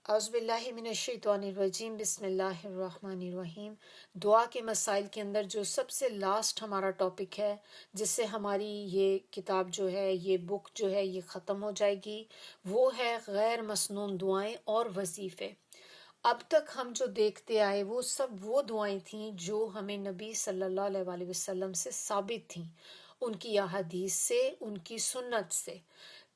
औज़ुबिल्लाहि मिनश्शैतानिर्रजीम बिस्मिल्लाहिर्रहमानिर्रहीम। दुआ के मसाइल के अंदर जो सबसे लास्ट हमारा टॉपिक है, जिससे हमारी ये किताब जो है, ये बुक जो है, ये ख़त्म हो जाएगी, वो है गैर मसनून दुआएं और वजीफ़े। अब तक हम जो देखते आए वो सब वो दुआएं थीं जो हमें नबी सल्लल्लाहु अलैहि वसल्लम से साबित थीं, उनकी अहादीस से, उनकी सुन्नत से,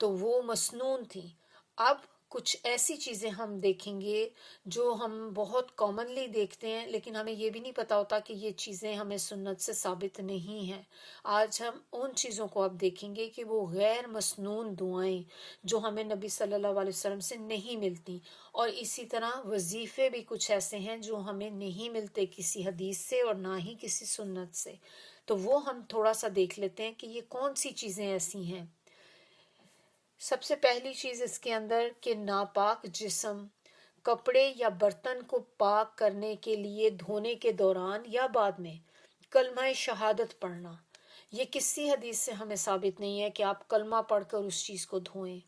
तो वो मसनून थी। अब कुछ ऐसी चीज़ें हम देखेंगे जो हम बहुत कॉमनली देखते हैं, लेकिन हमें ये भी नहीं पता होता कि ये चीज़ें हमें सुन्नत से साबित नहीं हैं। आज हम उन चीज़ों को अब देखेंगे कि वो गैर मसनून दुआएं जो हमें नबी सल्लल्लाहु अलैहि वसल्लम से नहीं मिलती, और इसी तरह वजीफ़े भी कुछ ऐसे हैं जो हमें नहीं मिलते किसी हदीस से और ना ही किसी सुन्नत से। तो वो हम थोड़ा सा देख लेते हैं कि ये कौन सी चीज़ें ऐसी हैं। सबसे पहली चीज़ इसके अंदर कि नापाक जिस्म कपड़े या बर्तन को पाक करने के लिए धोने के दौरान या बाद में कलमा शहादत पढ़ना। ये किसी हदीस से हमें साबित नहीं है कि आप कलमा पढ़कर उस चीज़ को धोएं।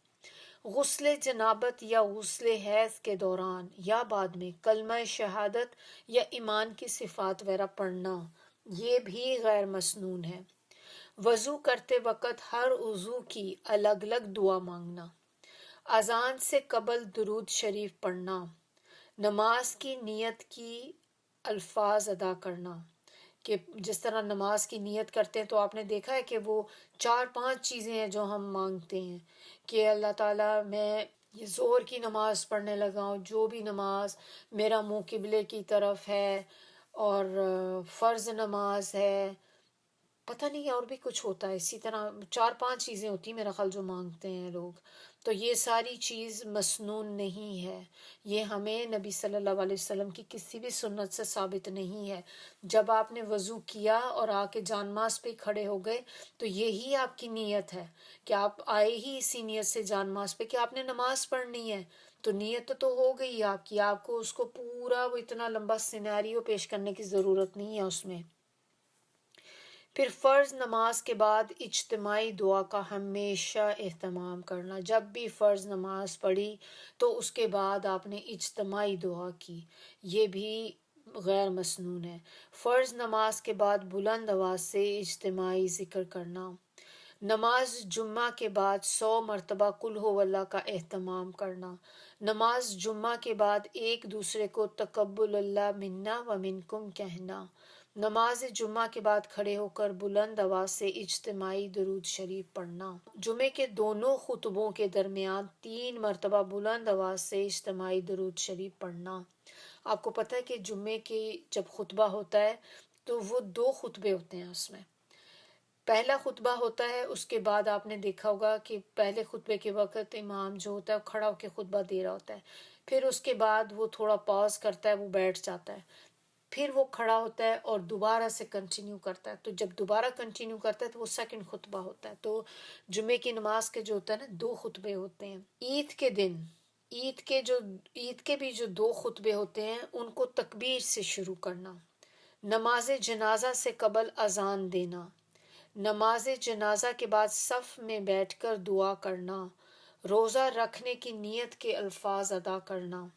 गुस्ले जनाबत या गुस्ले हैज़ के दौरान या बाद में कलमा शहादत या ईमान की सिफ़ात वगैरह पढ़ना, ये भी गैर मसनून है। वज़ू करते वक़्त हर उज़ू की अलग अलग दुआ मांगना, अज़ान से कबल दुरूद शरीफ पढ़ना, नमाज की नियत की अल्फाज अदा करना। कि जिस तरह नमाज की नियत करते हैं तो आपने देखा है कि वो 4-5 चीज़ें हैं जो हम मांगते हैं कि अल्लाह ताला मैं ये ज़ोहर की नमाज़ पढ़ने लगा हूँ, जो भी नमाज मेरा मुँह किबले की तरफ है, और फ़र्ज़ नमाज है, पता नहीं और भी कुछ होता है, इसी तरह 4-5 चीज़ें होती हैं मेरा ख्याल जो मांगते हैं लोग। तो ये सारी चीज़ मसनून नहीं है, ये हमें नबी सल्लल्लाहु अलैहि वसल्लम की किसी भी सुन्नत से साबित नहीं है। जब आपने वज़ू किया और आके जानमाज़ पे खड़े हो गए तो यही आपकी नीयत है कि आप आए ही इसी नीयत से जानमाज़ पे कि आपने नमाज पढ़नी है, तो नीयत तो हो गई आपकी, आपको उसको पूरा वो इतना लंबा सिनेरियो पेश करने की ज़रूरत नहीं है उसमें। फिर फ़र्ज़ नमाज के बाद इज्तिमाई दुआ का हमेशा एहतमाम करना। जब भी फ़र्ज़ नमाज पढ़ी तो उसके बाद आपने इज्तिमाई दुआ की, ये भी गैर मसनून है। फ़र्ज़ नमाज के बाद बुलंद आवाज़ से इज्तिमाई ज़िक्र करना। नमाज जुम्मा के बाद 100 मरतबा कुल हो अल्लाह का एहतमाम करना। नमाज जुम्मा के बाद एक दूसरे को तकब्बुल अल्लाह मिन्ना व मिनकुम कहना। नमाज जुम्मा के बाद खड़े होकर बुलंद आवाज़ से इज्तिमाई दुरूद शरीफ पढ़ना। जुमे के दोनों खुतबों के दरमियान 3 मरतबा बुलंद आवाज़ से इज्तिमाई दुरूद शरीफ पढ़ना। आपको पता है कि जुम्मे के जब खुतबा होता है तो वो 2 खुतबे होते हैं उसमें। पहला खुतबा होता है, उसके बाद आपने देखा होगा कि पहले खुतबे के वक़्त इमाम जो होता है वो खड़ा होकर खुतबा दे रहा होता है, फिर उसके बाद वो थोड़ा पॉज करता है, वो बैठ जाता है, फिर वो खड़ा होता है और दोबारा से कंटिन्यू करता है। तो जब दोबारा कंटिन्यू करता है तो वो सेकंड खुतबा होता है। तो जुमे की नमाज के जो होता है ना 2 खुतबे होते हैं। ईद के दिन ईद के भी जो 2 खुतबे होते हैं उनको तकबीर से शुरू करना। नमाज जनाजा से कबल अजान देना। नमाज जनाजा के बाद सफ़ में बैठकर दुआ करना। रोज़ा रखने की नीयत के अल्फाज अदा करना।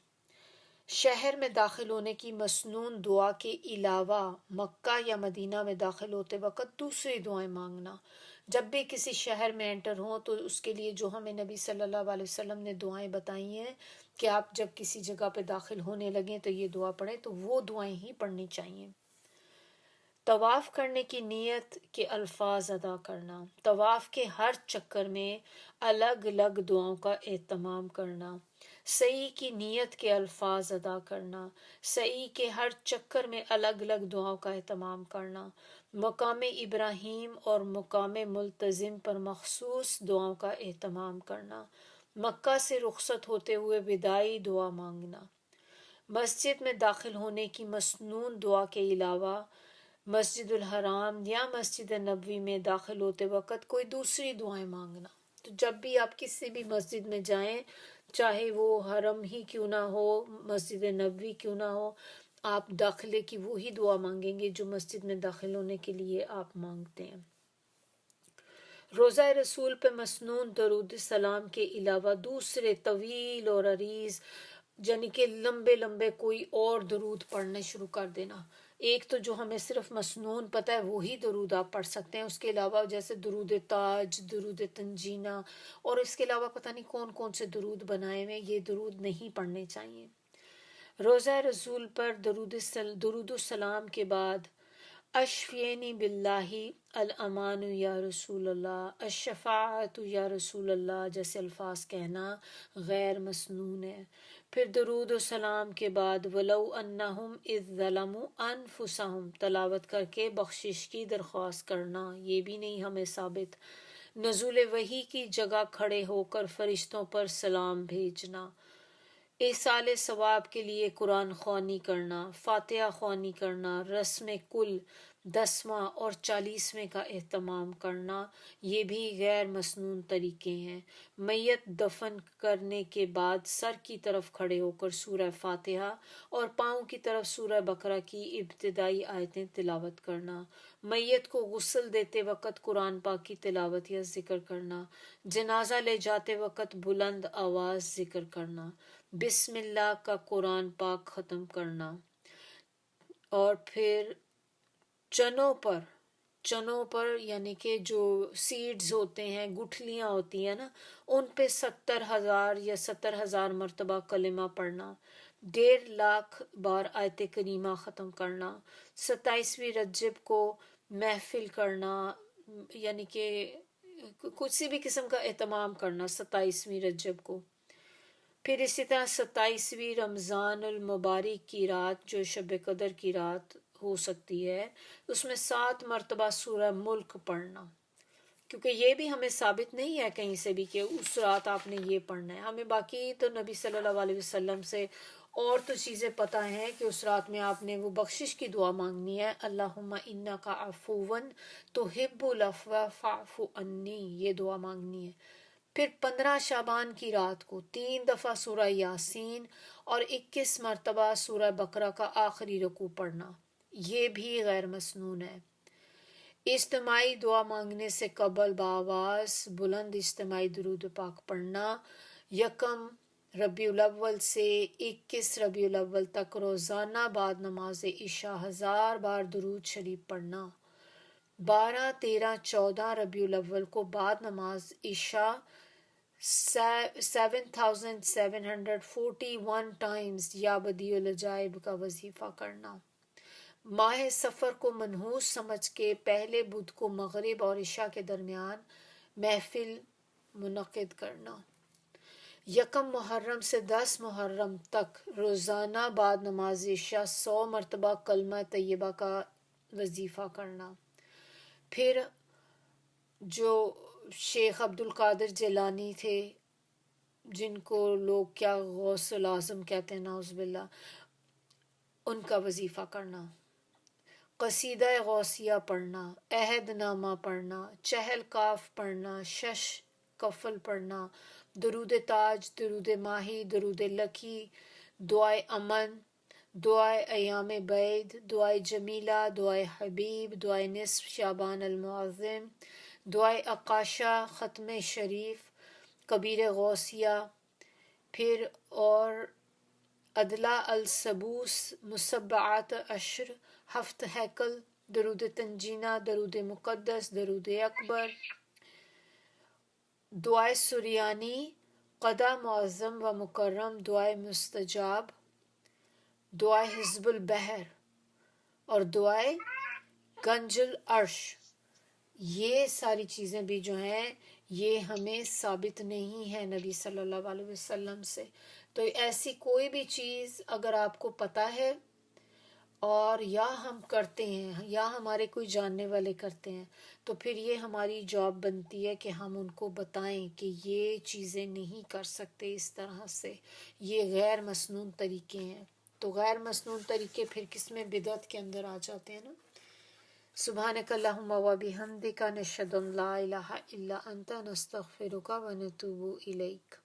शहर में दाखिल होने की मसनून दुआ के अलावा मक्का या मदीना में दाखिल होते वक़्त दूसरी दुआएं मांगना। जब भी किसी शहर में एंटर हों तो उसके लिए जो हमें नबी सल्लल्लाहु अलैहि वसल्लम ने दुआएं बताई हैं कि आप जब किसी जगह पे दाखिल होने लगें तो ये दुआ पढ़ें, तो वो दुआएं ही पढ़नी चाहिए। तवाफ़ करने की नीयत के अल्फाज अदा करना। तवाफ़ के हर चक्कर में अलग अलग दुआओं का एहतमाम करना। सई की नीयत के अल्फाज अदा करना। सई के हर चक्कर में अलग अलग दुआओं का एहतमाम करना। मकाम इब्राहीम और मकाम मुल्तज़िम पर मखसूस दुआओं का एहतमाम करना। मक्का से रुखसत होते हुए विदाई दुआ मांगना। मस्जिद में दाखिल होने की मसनून दुआ के अलावा मस्जिदुल हराम या मस्जिद नबवी में दाखिल होते वक़्त कोई दूसरी दुआएं मांगना। तो जब भी आप किसी भी मस्जिद में जाएं, चाहे वो हरम ही क्यों ना हो, मस्जिद नबवी क्यों ना हो, आप दाखिले की वही दुआ मांगेंगे जो मस्जिद में दाखिल होने के लिए आप मांगते हैं। रोज़ा रसूल पे मसनून दरूद सलाम के अलावा दूसरे तवील और अरीज़ یعنی کہ لمبے لمبے کوئی اور درود پڑھنے شروع کر دینا. ایک تو جو ہمیں صرف مسنون پتہ ہے وہی درود آپ پڑھ سکتے ہیں. اس کے علاوہ جیسے درود تاج، درود تنجینہ اور اس کے علاوہ پتہ نہیں کون کون سے درود بنائے ہوئے، یہ درود نہیں پڑھنے چاہیے. روزہ رسول پر درود السلام کے بعد اشفینی باللہ الامان یا رسول اللہ، الشفاعت یا رسول اللہ جیسے الفاظ کہنا غیر مسنون ہے. پھر درود و سلام کے بعد ولو انہم اذ ظلموا انفسہم تلاوت کر کے بخشش کی درخواست کرنا، یہ بھی نہیں ہمیں ثابت. نزول وحی کی جگہ کھڑے ہو کر فرشتوں پر سلام بھیجنا. ایصال ثواب کے لیے قرآن خوانی کرنا، فاتحہ خوانی کرنا، رسم کل 10واں اور 40ویں کا اہتمام کرنا، یہ بھی غیر مسنون طریقے ہیں. میت دفن کرنے کے بعد سر کی طرف کھڑے ہو کر سورہ فاتحہ اور پاؤں کی طرف سورہ بقرہ کی ابتدائی آیتیں تلاوت کرنا. میت کو غسل دیتے وقت قرآن پاک کی تلاوت یا ذکر کرنا. جنازہ لے جاتے وقت بلند آواز ذکر کرنا. بسم اللہ کا قرآن پاک ختم کرنا. اور پھر چنوں پر یعنی کہ جو سیڈز ہوتے ہیں، گٹھلیاں ہوتی ہیں نا، ان پہ 70,000 یا 70,000 مرتبہ کلمہ پڑھنا. 1.5 بار آیت کریمہ ختم کرنا. 27ویں رجب کو محفل کرنا، یعنی کہ کسی بھی قسم کا اہتمام کرنا 27ویں رجب کو. پھر اسی طرح 27ویں رمضان المبارک کی رات جو شب قدر کی رات ہو سکتی ہے، اس میں 7 مرتبہ سورہ ملک پڑھنا. کیونکہ یہ بھی ہمیں ثابت نہیں ہے کہیں سے بھی کہ اس رات آپ نے یہ پڑھنا ہے. ہمیں باقی تو نبی صلی اللہ علیہ وسلم سے اور تو چیزیں پتہ ہیں کہ اس رات میں آپ نے وہ بخشش کی دعا مانگنی ہے، اللہم انک عفو تحب العفو فاعف عنی، یہ دعا مانگنی ہے. پھر 15 شعبان کی رات کو 3 دفعہ سورہ یاسین اور 21 مرتبہ سورہ بقرہ کا آخری رکوع پڑھنا، یہ بھی غیر مسنون ہے. اجتماعی دعا مانگنے سے قبل بآواز بلند اجتماعی درود پاک پڑھنا. 1 ربیع الاول سے 21 ربیع الاول تک روزانہ بعد نماز عشاء 1000 بار درود شریف پڑھنا. 12، 13، 14 ربیع الاول کو بعد نماز عشاء 7741 ٹائمز یا بدیع العجائب کا وظیفہ کرنا. ماہ سفر کو منحوس سمجھ کے پہلے بدھ کو مغرب اور عشاء کے درمیان محفل منعقد کرنا. 1 محرم سے 10 محرم تک روزانہ بعد نماز عشاء 100 مرتبہ کلمہ طیبہ کا وظیفہ کرنا. پھر جو شیخ عبد القادر جیلانی تھے، جن کو لوگ کیا غوث العظم کہتے ہیں نعوذ باللہ، ان کا وظیفہ کرنا. قصیدہ غوثیہ پڑھنا، عہد نامہ پڑھنا، چہل کاف پڑھنا، شش کفل پڑھنا، درود تاج، درود ماہی، درود لکی، دعائے امن، دعائے ایام بعید، دعائے جمیلہ، دعائے حبیب، دعائے نصف شعبان المعظم، دعائے عکاشہ، ختم شریف، کبیر غوثیہ. پھر اور ادلا السبوس، مسبعات عشر، 7 ہیکل، درود تنجینہ، درود مقدس، درود اکبر، دعائے سریانی، قدا معظم و مکرم، دعائے مستجاب، دعائے حزب البحر اور دعائے گنج العرش. یہ ساری چیزیں بھی جو ہیں یہ ہمیں ثابت نہیں ہے نبی صلی اللہ علیہ وسلم سے. تو ایسی کوئی بھی چیز اگر آپ کو پتہ ہے اور یا ہم کرتے ہیں یا ہمارے کوئی جاننے والے کرتے ہیں، تو پھر یہ ہماری جاب بنتی ہے کہ ہم ان کو بتائیں کہ یہ چیزیں نہیں کر سکتے اس طرح سے، یہ غیر مسنون طریقے ہیں. تو غیر مسنون طریقے پھر کس میں بدعت کے اندر آ جاتے ہیں نا. سبحانک اللہم و بحمدک نشہد ان لا الہ الا انت نستغفرک و نتوب الیک.